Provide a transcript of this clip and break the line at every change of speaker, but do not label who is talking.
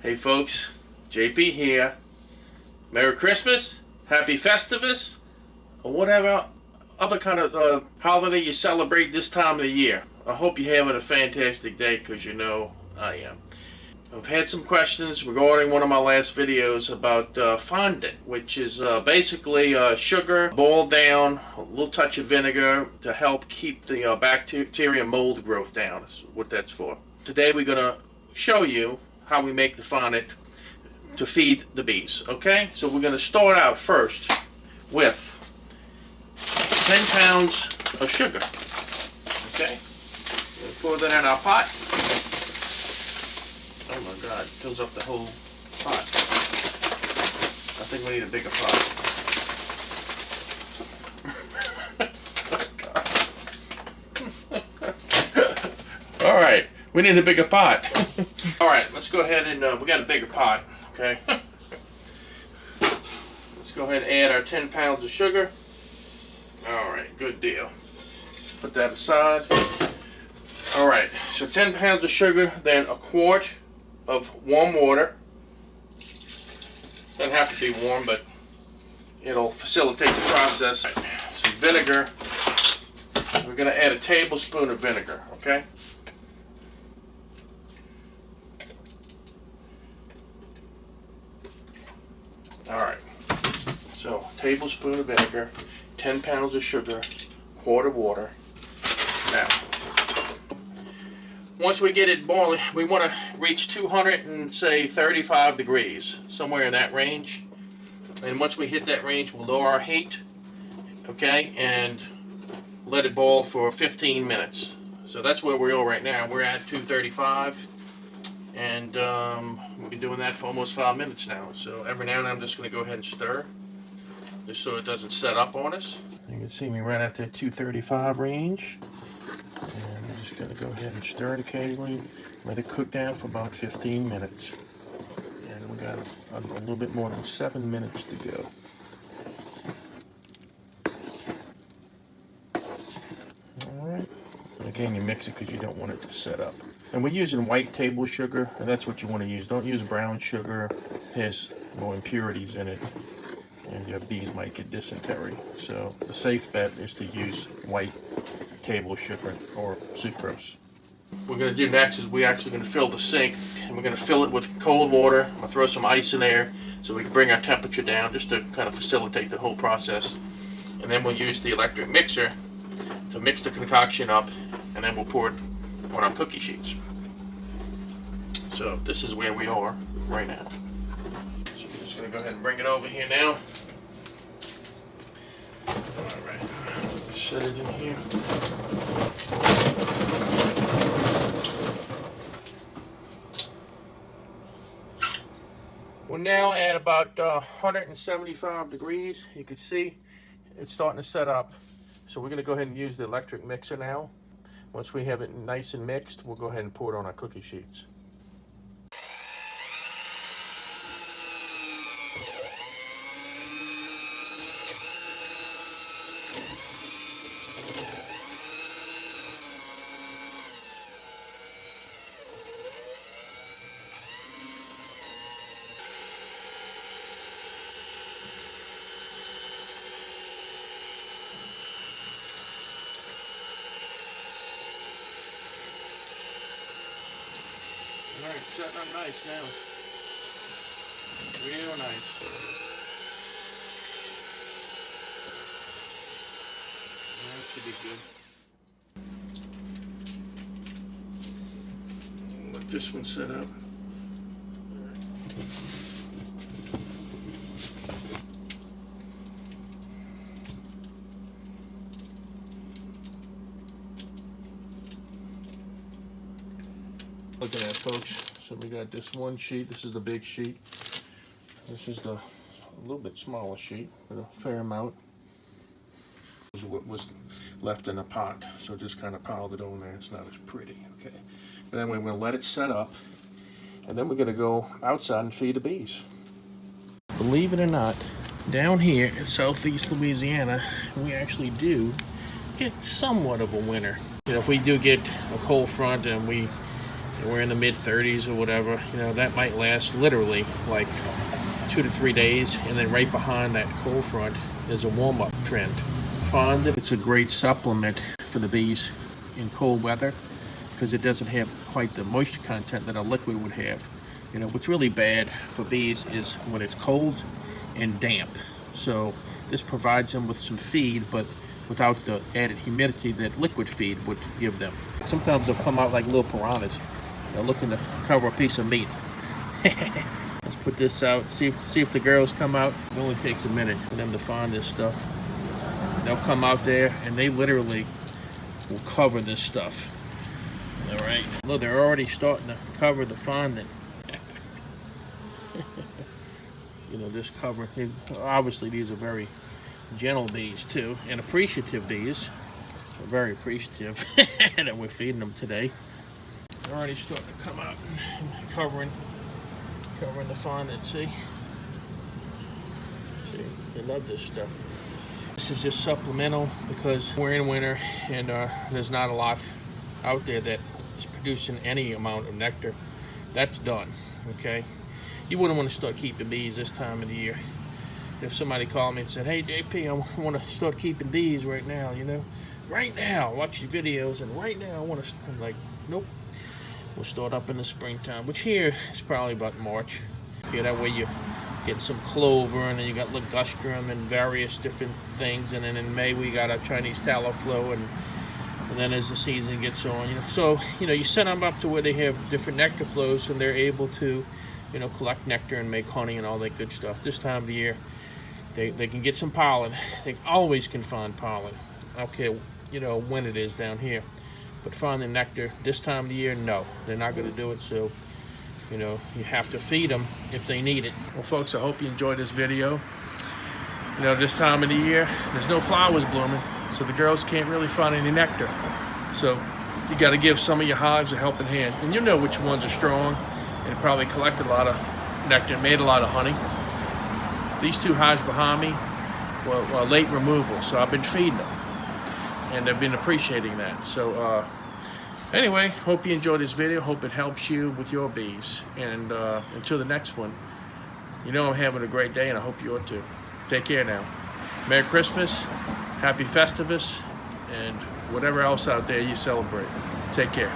Hey folks, JP here. Merry Christmas, Happy Festivus, or whatever other kind of holiday you celebrate this time of the year. I hope you're having a fantastic day, because you know I am. I've had some questions regarding one of my last videos about fondant, which is basically sugar boiled down, a little touch of vinegar to help keep the bacteria mold growth down. That's what that's for. Today we're going to show you how we make the fondant to feed the bees. Okay, so we're going to start out first with 10 pounds of sugar. Okay, we'll pour that in our pot. Oh my God, it fills up the whole pot. I think we need a bigger pot. All right, we need a bigger pot. All right, let's go ahead and we got a bigger pot. Okay. Let's go ahead and add our 10 pounds of sugar. All right, good deal. Put that aside. All right, so 10 pounds of sugar, then a quart of warm water. Doesn't have to be warm, but it'll facilitate the process. Some vinegar. We're going to add a tablespoon of vinegar, okay? All right, so tablespoon of vinegar, 10 pounds of sugar, quart of water. Now, once we get it boiling, we want to reach 235 degrees, somewhere in that range. And once we hit that range, we'll lower our heat, okay, and let it boil for 15 minutes. So that's where we are right now. We're at 235, and we've been doing that for almost 5 minutes now. So every now and then I'm just going to go ahead and stir, just so it doesn't set up on us. You can see me right at that 235 range. And I'm just going to go ahead and stir it occasionally, let it cook down for about 15 minutes. And we got a little bit more than 7 minutes to go. Alright, and again you mix it because you don't want it to set up. And we're using white table sugar, and that's what you want to use. Don't use brown sugar, it has more impurities in it, and your bees might get dysentery. So the safe bet is to use white table sugar or sucrose. What we're going to do next is we're actually going to fill the sink, and we're going to fill it with cold water. I'm going to throw some ice in there so we can bring our temperature down, just to kind of facilitate the whole process. And then we'll use the electric mixer to mix the concoction up, and then we'll pour it on our cookie sheets. So this is where we are right now. So we're just going to go ahead and bring it over here now. Alright, set it in here. We're now at about 175 degrees. You can see it's starting to set up. So we're going to go ahead and use the electric mixer now. Once we have it nice and mixed, we'll go ahead and pour it on our cookie sheets. All right, setting up nice now. Real nice. That should be good. Let this one set up. Look at that, folks. So we got this one sheet. This is the big sheet. This is the a little bit smaller sheet, but a fair amount. This is what was left in the pot, so just kind of piled it on there. It's not as pretty, okay? But anyway, we're gonna let it set up, and then we're gonna go outside and feed the bees. Believe it or not, down here in southeast Louisiana, we actually do get somewhat of a winter. You know, if we do get a cold front and we and we're in the mid-30s or whatever, you know, that might last literally like 2 to 3 days, and then right behind that cold front is a warm-up trend. Fondant, it's a great supplement for the bees in cold weather because it doesn't have quite the moisture content that a liquid would have. You know, what's really bad for bees is when it's cold and damp. So this provides them with some feed, but without the added humidity that liquid feed would give them. Sometimes they'll come out like little piranhas. They're looking to cover a piece of meat. Let's put this out, see if the girls come out. It only takes a minute for them to find this stuff. They'll come out there and they literally will cover this stuff. All right, look, they're already starting to cover the fondant. You know, just cover. Obviously, these are very gentle bees too, and appreciative bees. We're very appreciative that we're feeding them today. They're already starting to come out and covering the fondant. See, they love this stuff. This is just supplemental because we're in winter and there's not a lot out there that is producing any amount of nectar. That's done. Okay, you wouldn't want to start keeping bees this time of the year. If somebody called me and said, "Hey JP, I want to start keeping bees right now, you know, right now, watch your videos, and right now I want to," I'm like, nope. We'll start up in the springtime, which here is probably about March. Okay, that way you get some clover, and then you got ligustrum and various different things, and then in May we got our Chinese tallow flow, and then as the season gets on, you know, so you know, you set them up to where they have different nectar flows, and they're able to, you know, collect nectar and make honey and all that good stuff. This time of the year, they can get some pollen. They always can find pollen. Okay, you know when it is down here, but finding nectar this time of the year, no, they're not going to do it. So, you know, you have to feed them if they need it. Well, folks, I hope you enjoyed this video. You know, this time of the year, there's no flowers blooming, so the girls can't really find any nectar. So you got to give some of your hives a helping hand, and you know which ones are strong and probably collected a lot of nectar and made a lot of honey. These two hives behind me were late removal, so I've been feeding them, and they've been appreciating that. So anyway, hope you enjoyed this video. Hope it helps you with your bees. And until the next one, you know I'm having a great day, and I hope you are too. Take care now. Merry Christmas, Happy Festivus, and whatever else out there you celebrate. Take care.